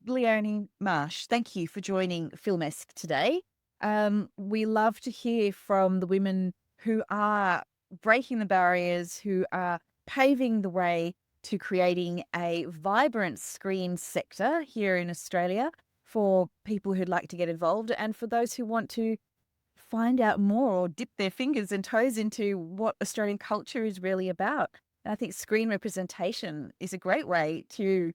Leonie Marsh, thank you for joining Filmesque today. We love to hear from the women who are breaking the barriers, who are paving the way to creating a vibrant screen sector here in Australia for people who'd like to get involved and for those who want to find out more or dip their fingers and toes into what Australian culture is really about. And I think screen representation is a great way to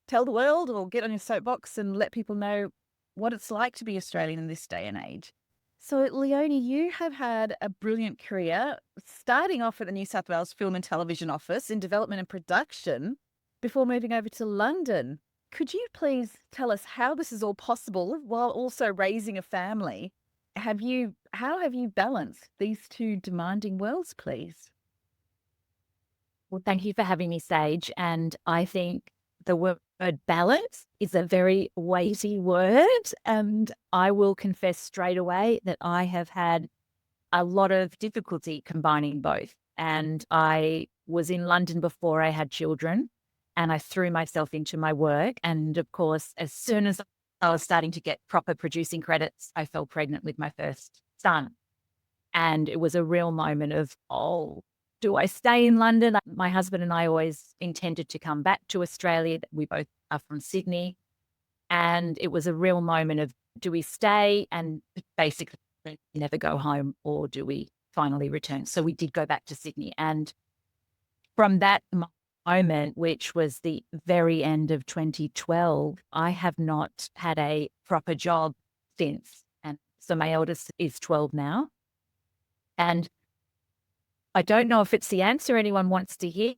tell the world or get on your soapbox and let people know what it's like to be Australian in this day and age. So, Leonie, you have had a brilliant career starting off at the New South Wales Film and Television Office in development and production before moving over to London. Could you please tell us how this is all possible while also raising a family? How have you balanced these two demanding worlds, please? Well, thank you for having me, Sage. And I think the word balance is a very weighty word. And I will confess straight away that I have had a lot of difficulty combining both. And I was in London before I had children and I threw myself into my work. And of course, as soon as I was starting to get proper producing credits, I fell pregnant with my first son. And it was a real moment of, oh, do I stay in London? My husband and I always intended to come back to Australia. We both are from Sydney. And it was a real moment of, do we stay and basically never go home, or do we finally return? So we did go back to Sydney. And from that moment, which was the very end of 2012, I have not had a proper job since. And so my eldest is 12 now. And I don't know if it's the answer anyone wants to hear,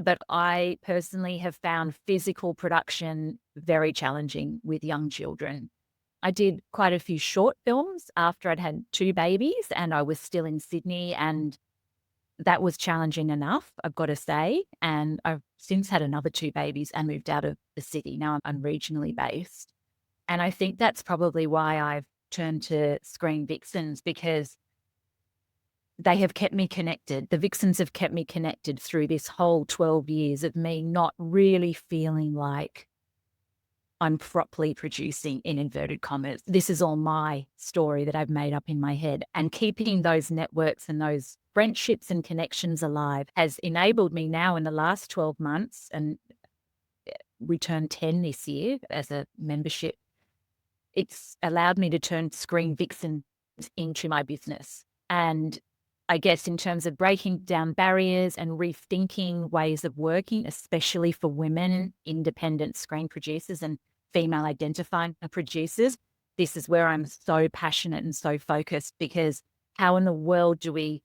but I personally have found physical production very challenging with young children. I did quite a few short films after I'd had two babies and I was still in Sydney, and that was challenging enough, I've got to say. And I've since had another two babies and moved out of the city. Now I'm regionally based. And I think that's probably why I've turned to Screen Vixens, because they have kept me connected. The Vixens have kept me connected through this whole 12 years of me not really feeling like I'm properly producing, in inverted commas. This is all my story that I've made up in my head. And keeping those networks and those friendships and connections alive has enabled me now in the last 12 months, and we turned 10 this year as a membership. It's allowed me to turn Screen Vixens into my business. And I guess in terms of breaking down barriers and rethinking ways of working, especially for women, independent screen producers and female identifying producers, this is where I'm so passionate and so focused, because how in the world do we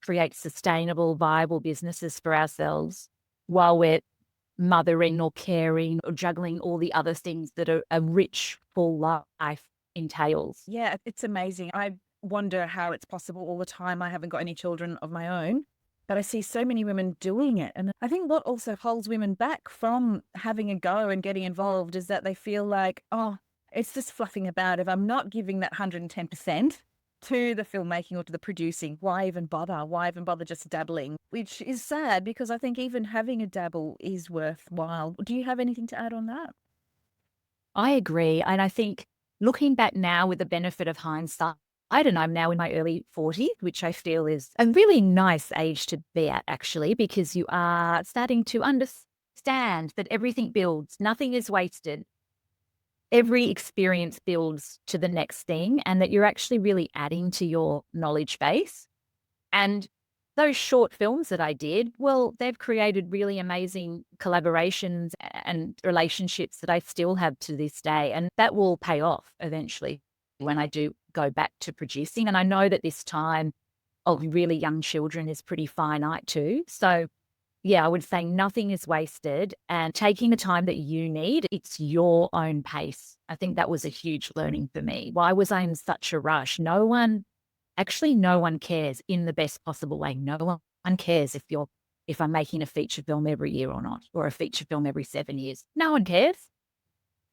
create sustainable, viable businesses for ourselves while we're mothering or caring or juggling all the other things that a rich, full life entails? Yeah, it's amazing. I wonder how it's possible all the time. I haven't got any children of my own, but I see so many women doing it. And I think what also holds women back from having a go and getting involved is that they feel like, oh, it's just fluffing about. If I'm not giving that 110% to the filmmaking or to the producing, why even bother? Why even bother just dabbling? Which is sad, because I think even having a dabble is worthwhile. Do you have anything to add on that? I agree. And I think looking back now with the benefit of hindsight, and I'm now in my early 40s, which I feel is a really nice age to be at, actually, because you are starting to understand that everything builds, nothing is wasted. Every experience builds to the next thing, and that you're actually really adding to your knowledge base. And those short films that I did, well, they've created really amazing collaborations and relationships that I still have to this day. And that will pay off eventually when I do go back to producing. And I know that this time of really young children is pretty finite too. So yeah, I would say nothing is wasted, and taking the time that you need, it's your own pace. I think that was a huge learning for me. Why was I in such a rush? No one cares in the best possible way. No one cares if I'm making a feature film every year or not, or a feature film every 7 years. No one cares.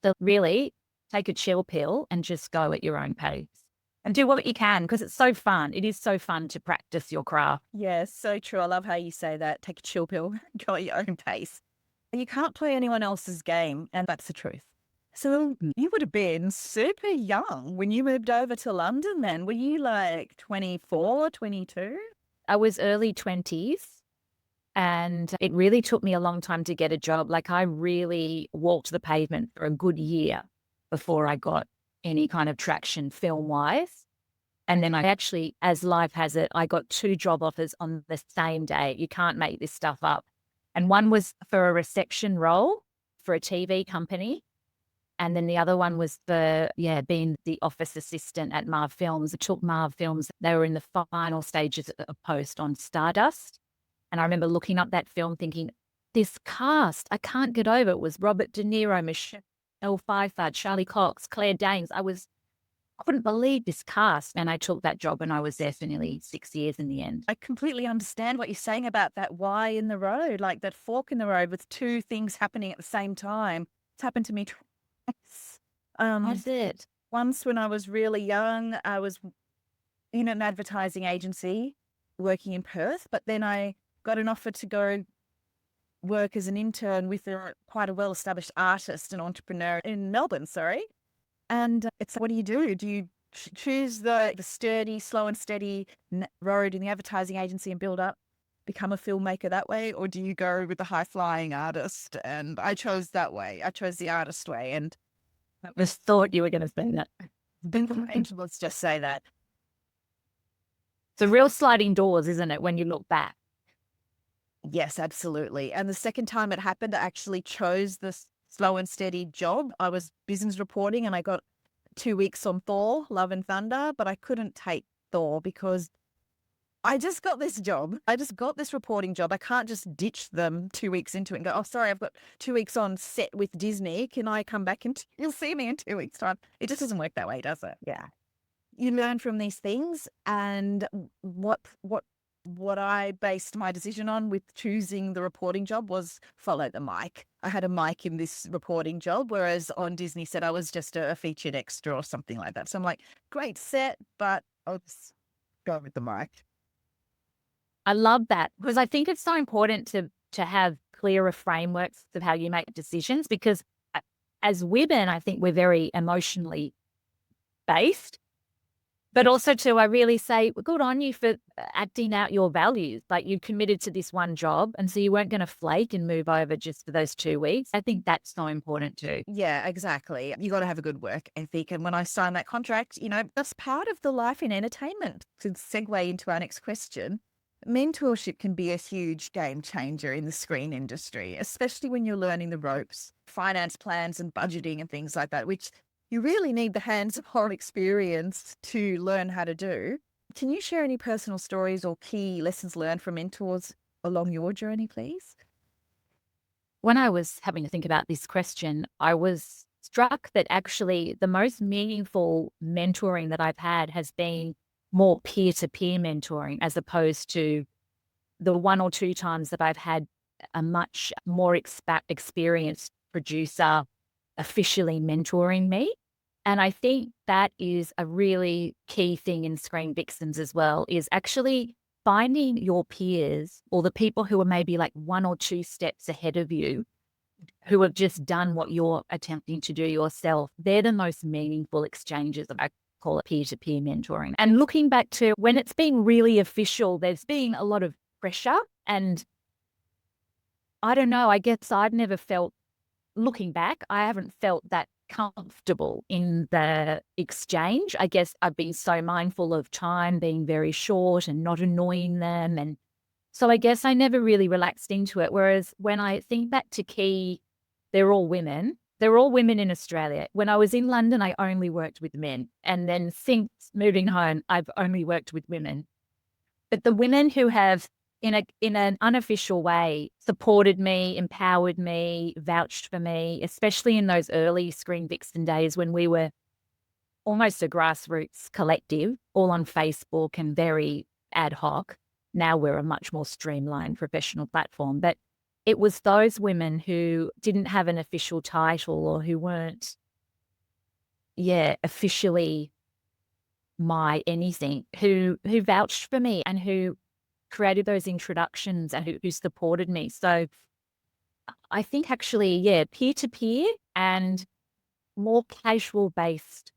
So really take a chill pill and just go at your own pace and do what you can, because it's so fun. It is so fun to practice your craft. Yes, so true. I love how you say that. Take a chill pill, go at your own pace. You can't play anyone else's game, and that's the truth. So you would have been super young when you moved over to London then. Were you like 24, 22? I was early 20s. And it really took me a long time to get a job. Like I really walked the pavement for a good year before I got any kind of traction film wise. And then I actually, as life has it, I got 2 job offers on the same day. You can't make this stuff up. And one was for a reception role for a TV company. And then the other one was for, being the office assistant at Marv Films. It took Marv Films, they were in the final stages of post on Stardust. And I remember looking up that film thinking, this cast, I can't get over. It was Robert De Niro, Michelle Pfeiffer, Charlie Cox, Claire Danes. I couldn't believe this cast. And I took that job and I was there for nearly 6 years in the end. I completely understand what you're saying about that Y in the road, like that fork in the road with 2 things happening at the same time. It's happened to me twice. That's it. Once when I was really young, I was in an advertising agency working in Perth, but then I got an offer to go work as an intern with quite a well-established artist and entrepreneur in Melbourne, sorry. And it's what do you do? Do you choose the sturdy, slow and steady road in the advertising agency and build up, become a filmmaker that way? Or do you go with the high-flying artist? And I chose that way. I chose the artist way. And I just thought you were going to say that. let's just say that. It's a real sliding doors, isn't it, when you look back? Yes, absolutely. And the second time it happened, I actually chose the slow and steady job. I was business reporting and I got 2 weeks on Thor, Love and Thunder, but I couldn't take Thor because I just got this job. I just got this reporting job. I can't just ditch them 2 weeks into it and go, oh, sorry, I've got 2 weeks on set with Disney. Can I come back and you'll see me in 2 weeks' time? It just doesn't work that way, does it? Yeah. You learn from these things, and what I based my decision on with choosing the reporting job was follow the mic. I had a mic in this reporting job, whereas on Disney said I was just a featured extra or something like that. So I'm like, great set, but I'll just go with the mic. I love that because I think it's so important to have clearer frameworks of how you make decisions because as women, I think we're very emotionally based. But also too, I really say, well, good on you for acting out your values. Like you committed to this one job and so you weren't going to flake and move over just for those 2 weeks. I think that's so important too. Yeah, exactly. You got to have a good work ethic. And when I signed that contract, that's part of the life in entertainment. To segue into our next question, mentorship can be a huge game changer in the screen industry, especially when you're learning the ropes, finance plans and budgeting and things like that, which you really need the hands-on experience to learn how to do. Can you share any personal stories or key lessons learned from mentors along your journey, please? When I was having to think about this question, I was struck that actually the most meaningful mentoring that I've had has been more peer-to-peer mentoring as opposed to the 1 or 2 times that I've had a much more experienced producer officially mentoring me. And I think that is a really key thing in Screen Vixens as well, is actually finding your peers or the people who are maybe like 1 or 2 steps ahead of you, who have just done what you're attempting to do yourself. They're the most meaningful exchanges of, I call it peer-to-peer mentoring. And looking back to when it's been really official, there's been a lot of pressure. And I don't know, I guess I'd never felt, looking back, I haven't felt that comfortable in the exchange. I guess I've been so mindful of time being very short and not annoying them. And so I guess I never really relaxed into it. Whereas when I think back to Key, they're all women. They're all women in Australia. When I was in London, I only worked with men. And then since moving home, I've only worked with women. But the women who have in an unofficial way, supported me, empowered me, vouched for me, especially in those early Screen Vixen days when we were almost a grassroots collective, all on Facebook and very ad hoc. Now we're a much more streamlined professional platform. But it was those women who didn't have an official title or who weren't, officially my anything, who vouched for me and who created those introductions and who supported me. So I think actually, peer-to-peer and more casual based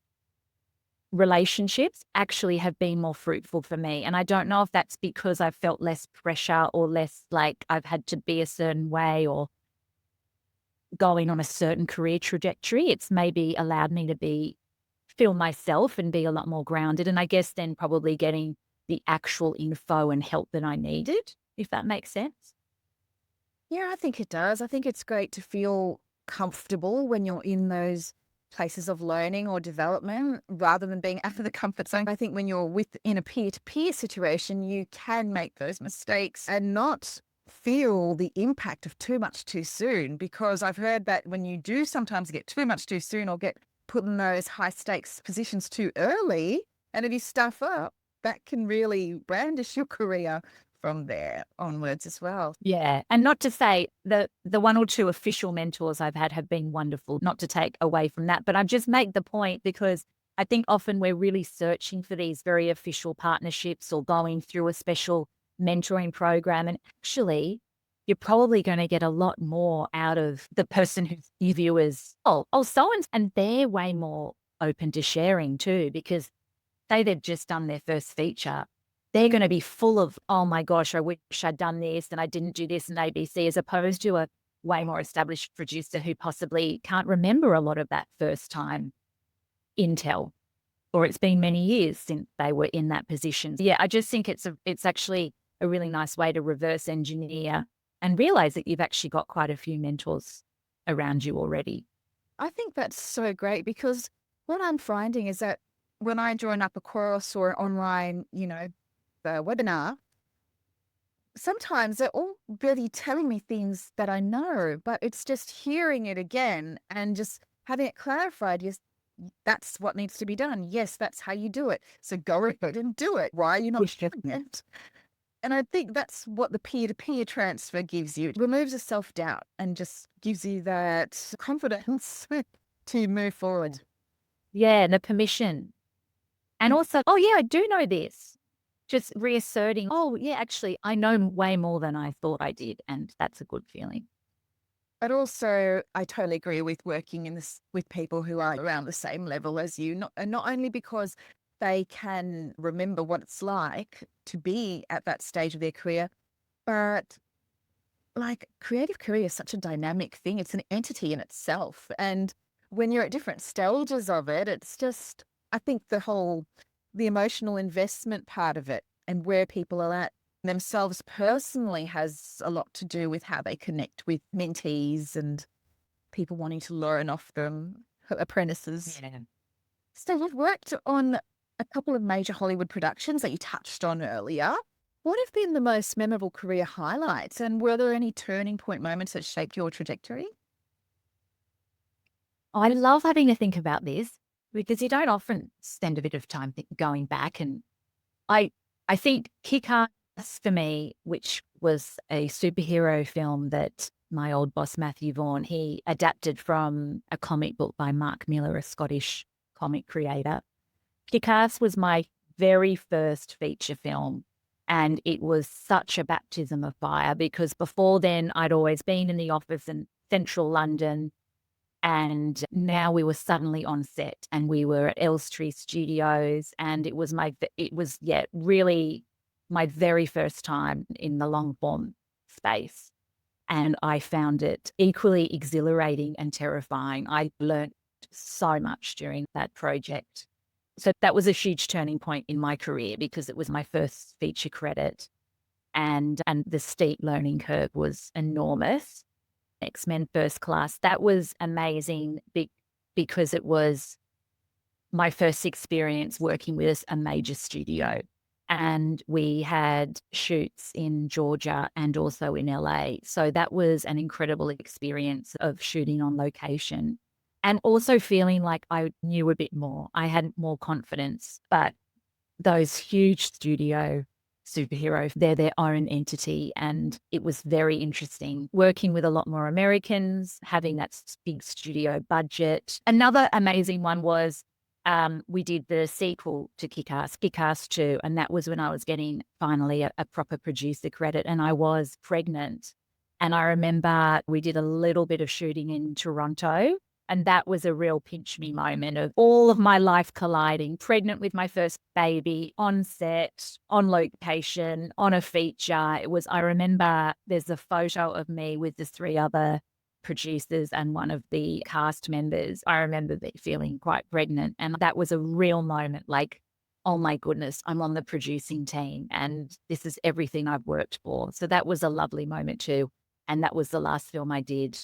relationships actually have been more fruitful for me. And I don't know if that's because I've felt less pressure or less like I've had to be a certain way or going on a certain career trajectory. It's maybe allowed me to feel myself and be a lot more grounded. And I guess then probably getting the actual info and help that I needed, if that makes sense. Yeah, I think it does. I think it's great to feel comfortable when you're in those places of learning or development rather than being out of the comfort zone. I think when you're in a peer-to-peer situation, you can make those mistakes and not feel the impact of too much too soon, because I've heard that when you do sometimes get too much too soon or get put in those high stakes positions too early, and if you stuff up, that can really brandish your career from there onwards as well. Yeah. And not to say the one or two official mentors I've had have been wonderful, not to take away from that, but I just make the point because I think often we're really searching for these very official partnerships or going through a special mentoring program. And actually, you're probably going to get a lot more out of the person who you view as, so and they're way more open to sharing too, because say they've just done their first feature, they're going to be full of, oh my gosh, I wish I'd done this and I didn't do this and ABC, as opposed to a way more established producer who possibly can't remember a lot of that first time intel, or it's been many years since they were in that position. Yeah, I just think it's actually a really nice way to reverse engineer and realize that you've actually got quite a few mentors around you already. I think that's so great, because what I'm finding is that when I join up a course or an online, the webinar, sometimes they're all really telling me things that I know, but it's just hearing it again and just having it clarified. Yes, that's what needs to be done. Yes, that's how you do it. So go ahead and do it. Why are you not doing it? And I think that's what the peer-to-peer transfer gives you. It removes the self-doubt and just gives you that confidence to move forward. Yeah, and the permission. And also, oh yeah, I do know this. Just reasserting, oh yeah, actually, I know way more than I thought I did. And that's a good feeling. But also, I totally agree with working in this with people who are around the same level as you, not only because they can remember what it's like to be at that stage of their career, but like creative career is such a dynamic thing. It's an entity in itself. And when you're at different stages of it, it's just, I think the emotional investment part of it and where people are at themselves personally has a lot to do with how they connect with mentees and people wanting to learn off them, apprentices. Yeah. So you've worked on a couple of major Hollywood productions that you touched on earlier. What have been the most memorable career highlights, and were there any turning point moments that shaped your trajectory? I love having to think about this because you don't often spend a bit of time going back. And I, I think Kick-Ass for me, which was a superhero film that my old boss, Matthew Vaughan, he adapted from a comic book by Mark Millar, a Scottish comic creator. Kick-Ass was my very first feature film. And it was such a baptism of fire because before then I'd always been in the office in central London. And now we were suddenly on set and we were at Elstree Studios. And really my very first time in the long form space. And I found it equally exhilarating and terrifying. I learned so much during that project. So that was a huge turning point in my career because it was my first feature credit, and the steep learning curve was enormous. X-Men First Class, that was amazing because it was my first experience working with a major studio. And we had shoots in Georgia and also in LA. So that was an incredible experience of shooting on location and also feeling like I knew a bit more. I had more confidence, but those huge studio superheroes, they're their own entity. And it was very interesting working with a lot more Americans, having that big studio budget. Another amazing one was we did the sequel to Kick-Ass 2, and that was when I was getting finally a proper producer credit, and I was pregnant. And I remember we did a little bit of shooting in Toronto, And that was a real pinch me moment of all of my life colliding, pregnant with my first baby, on set, on location, on a feature. I remember there's a photo of me with the three other producers and one of the cast members. I remember feeling quite pregnant. And that was a real moment like, oh my goodness, I'm on the producing team and this is everything I've worked for. So that was a lovely moment too. And that was the last film I did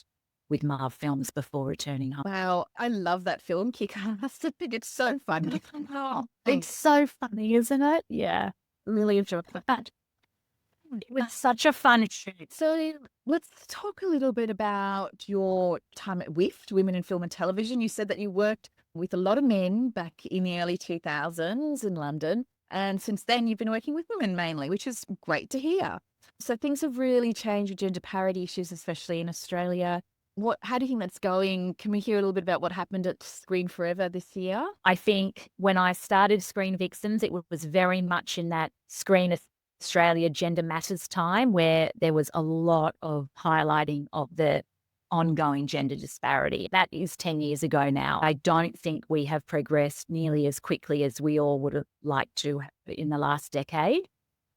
with Marv Films before returning home. Wow, I love that film, Kick-Ass. I think it's so funny. Oh, it's so funny, isn't it? Yeah, really enjoyed it. But it was such a fun shoot. So let's talk a little bit about your time at WIFT, Women in Film and Television. You said that you worked with a lot of men back in the early 2000s in London. And since then, you've been working with women mainly, which is great to hear. So things have really changed with gender parity issues, especially in Australia. How do you think that's going? Can we hear a little bit about what happened at Screen Forever this year? I think when I started Screen Vixens, it was very much in that Screen Australia Gender Matters time where there was a lot of highlighting of the ongoing gender disparity. That is 10 years ago now. I don't think we have progressed nearly as quickly as we all would have liked to in the last decade.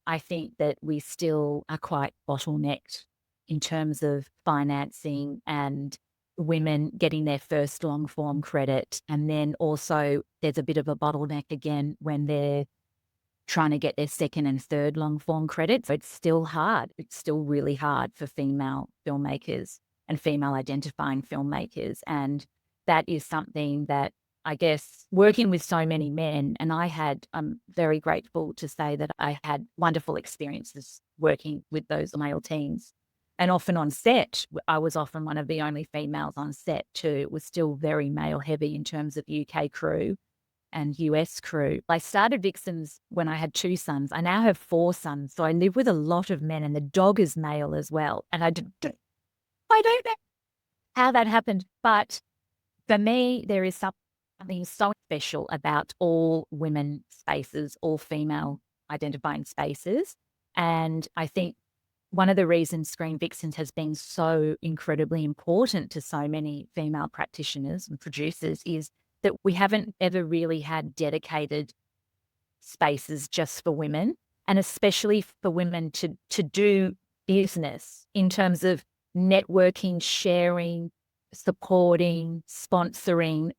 I think that we still are quite bottlenecked in terms of financing and women getting their first long form credit. And then also there's a bit of a bottleneck again when they're trying to get their second and third long form credit. So it's still hard. It's still really hard for female filmmakers and female identifying filmmakers. And that is something that I guess working with so many men, and I'm very grateful to say that I had wonderful experiences working with those male teams. And often on set, I was often one of the only females on set too. It was still very male heavy in terms of UK crew and US crew. I started Vixens when I had 2 sons. I now have 4 sons. So I live with a lot of men and the dog is male as well. And I don't know how that happened. But for me, there is something so special about all women spaces, all female identifying spaces. And I think one of the reasons Screen Vixens has been so incredibly important to so many female practitioners and producers is that we haven't ever really had dedicated spaces just for women, and especially for women to do business in terms of networking, sharing, supporting, sponsoring.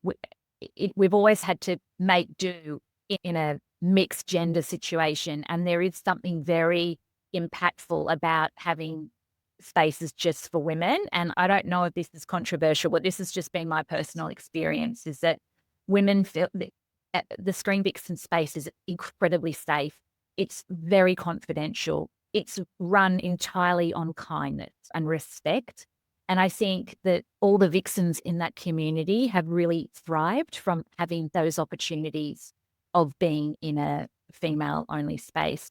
We've always had to make do in a mixed gender situation, and there is something very impactful about having spaces just for women. And I don't know if this is controversial, but this has just been my personal experience, is that women feel that the Screen Vixen space is incredibly safe. It's very confidential. It's run entirely on kindness and respect. And I think that all the vixens in that community have really thrived from having those opportunities of being in a female-only space.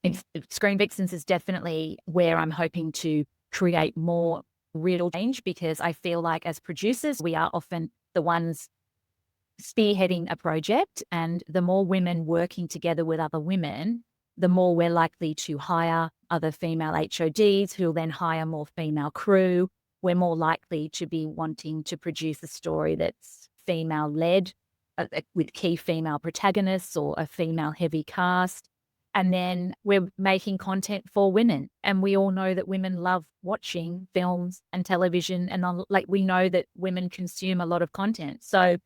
Screen Vixens is definitely where I'm hoping to create more real change, because I feel like as producers, we are often the ones spearheading a project, and the more women working together with other women, the more we're likely to hire other female HODs who will then hire more female crew. We're more likely to be wanting to produce a story that's female-led, with key female protagonists or a female-heavy cast. And then we're making content for women. And we all know that women love watching films and television. And we know that women consume a lot of content. So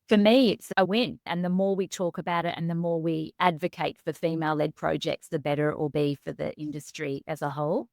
for me, it's a win. And the more we talk about it and the more we advocate for female-led projects, the better it will be for the industry as a whole.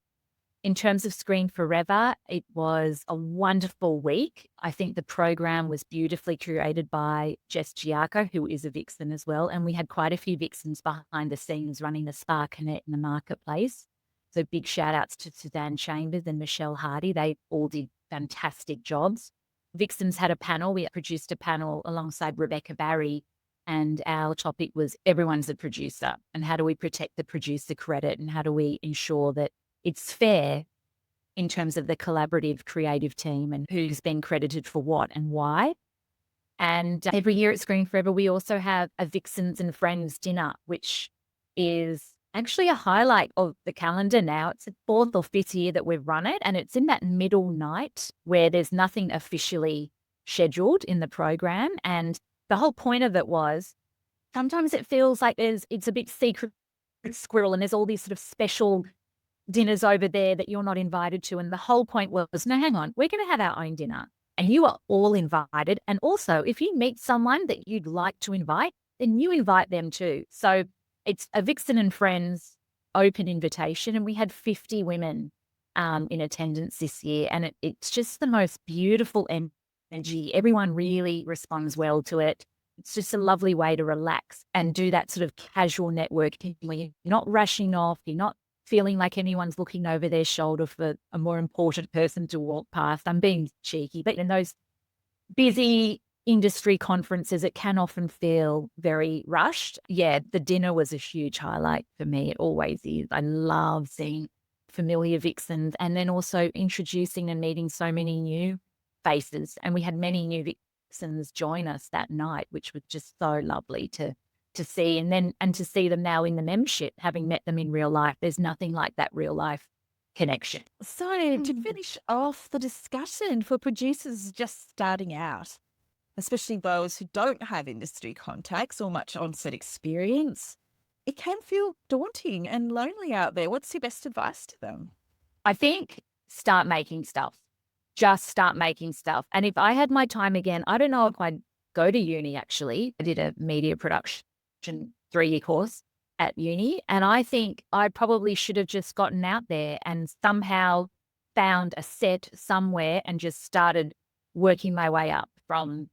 In terms of Screen Forever, it was a wonderful week. I think the program was beautifully curated by Jess Giaco, who is a vixen as well. And we had quite a few vixens behind the scenes running the Spa Connect in the marketplace. So big shout outs to Suzanne Chambers and Michelle Hardy. They all did fantastic jobs. Vixens had a panel. We produced a panel alongside Rebecca Barry, and our topic was everyone's a producer, and how do we protect the producer credit, and how do we ensure that it's fair in terms of the collaborative creative team and who's been credited for what and why. And every year at Screen Forever, we also have a Vixens and Friends dinner, which is actually a highlight of the calendar now. It's the 4th or 5th year that we've run it, and it's in that middle night where there's nothing officially scheduled in the program. And the whole point of it was sometimes it feels like it's a bit secret squirrel and there's all these sort of special dinners over there that you're not invited to. And the whole point was, no, hang on, we're going to have our own dinner and you are all invited. And also, if you meet someone that you'd like to invite, then you invite them too. So it's a Vixen and Friends open invitation. And we had 50 women in attendance this year. And it's just the most beautiful energy. Everyone really responds well to it. It's just a lovely way to relax and do that sort of casual networking where you're not rushing off, you're not feeling like anyone's looking over their shoulder for a more important person to walk past. I'm being cheeky, but in those busy industry conferences, it can often feel very rushed. Yeah, the dinner was a huge highlight for me. It always is. I love seeing familiar Vixens and then also introducing and meeting so many new faces. And we had many new Vixens join us that night, which was just so lovely to see. And to see them now in the membership, having met them in real life, there's nothing like that real life connection. So to finish off the discussion for producers just starting out, especially those who don't have industry contacts or much on-set experience, it can feel daunting and lonely out there. What's your best advice to them? I think start making stuff. Just start making stuff. And if I had my time again, I don't know if I'd go to uni actually. I did a media production 3-year course at uni. And I think I probably should have just gotten out there and somehow found a set somewhere and just started working my way up from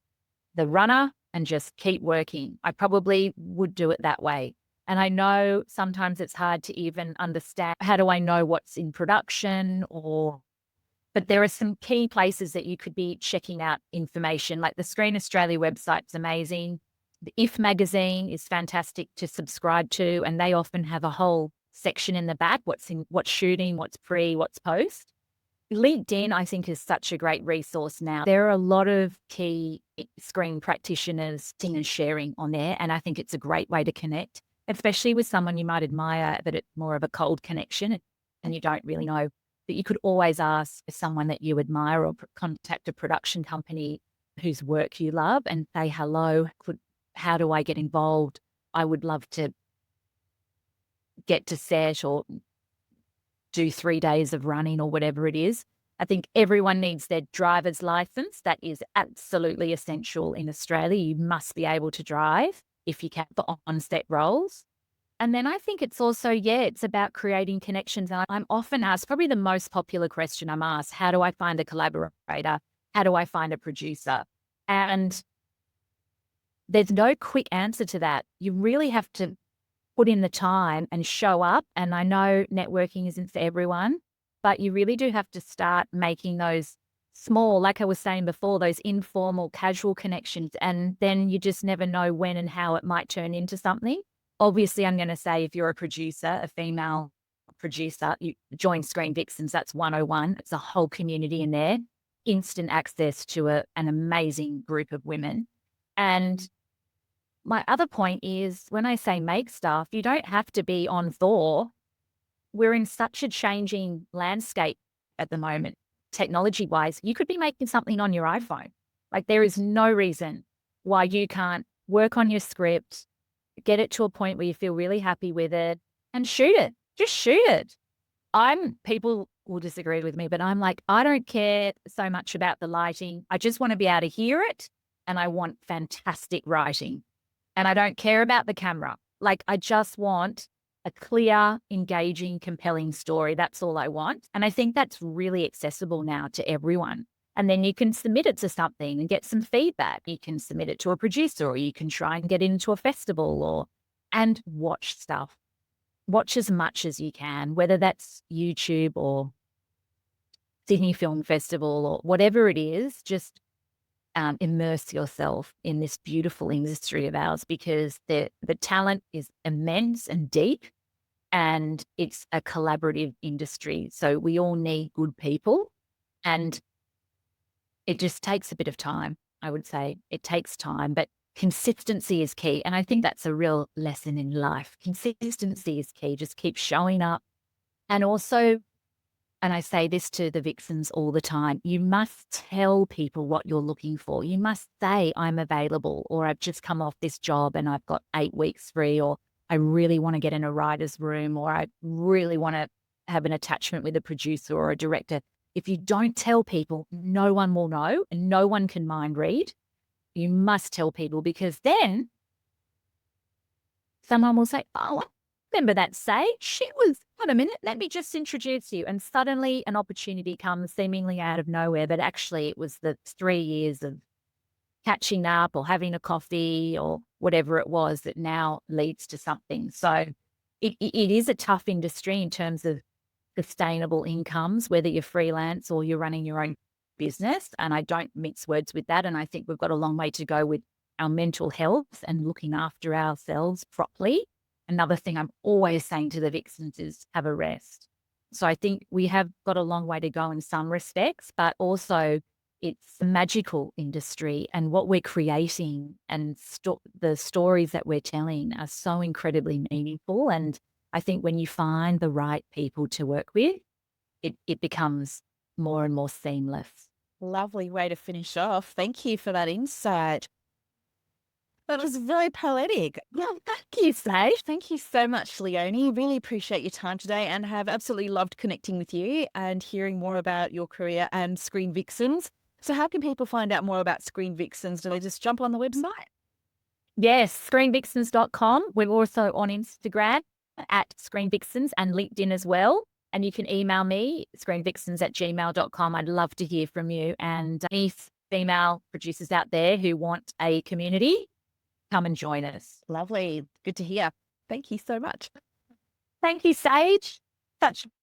the runner and just keep working. I probably would do it that way. And I know sometimes it's hard to even understand, how do I know what's in production but there are some key places that you could be checking out information, like the Screen Australia website's amazing. The If magazine is fantastic to subscribe to, and they often have a whole section in the back, what's shooting, what's pre, what's post. LinkedIn, I think, is such a great resource now. There are a lot of key screen practitioners and sharing on there, and I think it's a great way to connect, especially with someone you might admire, but it's more of a cold connection and you don't really know. But you could always ask someone that you admire or contact a production company whose work you love and say, hello, how do I get involved? I would love to get to set or do 3 days of running or whatever it is. I think everyone needs their driver's license. That is absolutely essential in Australia. You must be able to drive if you can for on-set roles. And then I think it's also, it's about creating connections. And I'm often asked, probably the most popular question I'm asked, how do I find a collaborator? How do I find a producer? And there's no quick answer to that. You really have to put in the time and show up. And I know networking isn't for everyone, but you really do have to start making those small, like I was saying before, those informal, casual connections. And then you just never know when and how it might turn into something. Obviously, I'm going to say if you're a producer, a female producer, you join Screen Vixens, that's 101. It's a whole community in there, instant access to an amazing group of women. And my other point is when I say make stuff, you don't have to be on Thor. We're in such a changing landscape at the moment, technology-wise. You could be making something on your iPhone. Like there is no reason why you can't work on your script, get it to a point where you feel really happy with it and shoot it. Just shoot it. People will disagree with me, but I'm like, I don't care so much about the lighting. I just want to be able to hear it and I want fantastic writing. And I don't care about the camera. Like I just want a clear, engaging, compelling story. That's all I want. And I think that's really accessible now to everyone. And then you can submit it to something and get some feedback. You can submit it to a producer or you can try and get into a festival and watch stuff. Watch as much as you can, whether that's YouTube or Sydney Film Festival or whatever it is, just immerse yourself in this beautiful industry of ours because the talent is immense and deep and it's a collaborative industry. So we all need good people and it just takes a bit of time, I would say. It takes time, but consistency is key. And I think that's a real lesson in life. Consistency is key. Just keep showing up. And also, and I say this to the Vixens all the time, you must tell people what you're looking for. You must say, I'm available, or I've just come off this job and I've got 8 weeks free, or I really want to get in a writer's room, or I really want to have an attachment with a producer or a director. If you don't tell people, no one will know and no one can mind read. You must tell people, because then someone will say, oh, I remember that Sage. She was, wait a minute, let me just introduce you. And suddenly an opportunity comes seemingly out of nowhere, but actually it was the 3 years of catching up or having a coffee or whatever it was that now leads to something. So it is a tough industry in terms of sustainable incomes, whether you're freelance or you're running your own business. And I don't mix words with that. And I think we've got a long way to go with our mental health and looking after ourselves properly. Another thing I'm always saying to the Vixens is have a rest. So I think we have got a long way to go in some respects, but also it's a magical industry, and what we're creating and the stories that we're telling are so incredibly meaningful. And I think when you find the right people to work with, it becomes more and more seamless. Lovely way to finish off. Thank you for that insight. That was very poetic. Yeah, thank you, Sage. Thank you so much, Leonie. Really appreciate your time today and have absolutely loved connecting with you and hearing more about your career and Screen Vixens. So how can people find out more about Screen Vixens? Do they just jump on the website? Yes, screenvixens.com. We're also on Instagram at Screen Vixens and LinkedIn as well. And you can email me, screenvixens@gmail.com. I'd love to hear from you. And any female producers out there who want a community, come and join us. Lovely. Good to hear. Thank you so much. Thank you, Sage. Such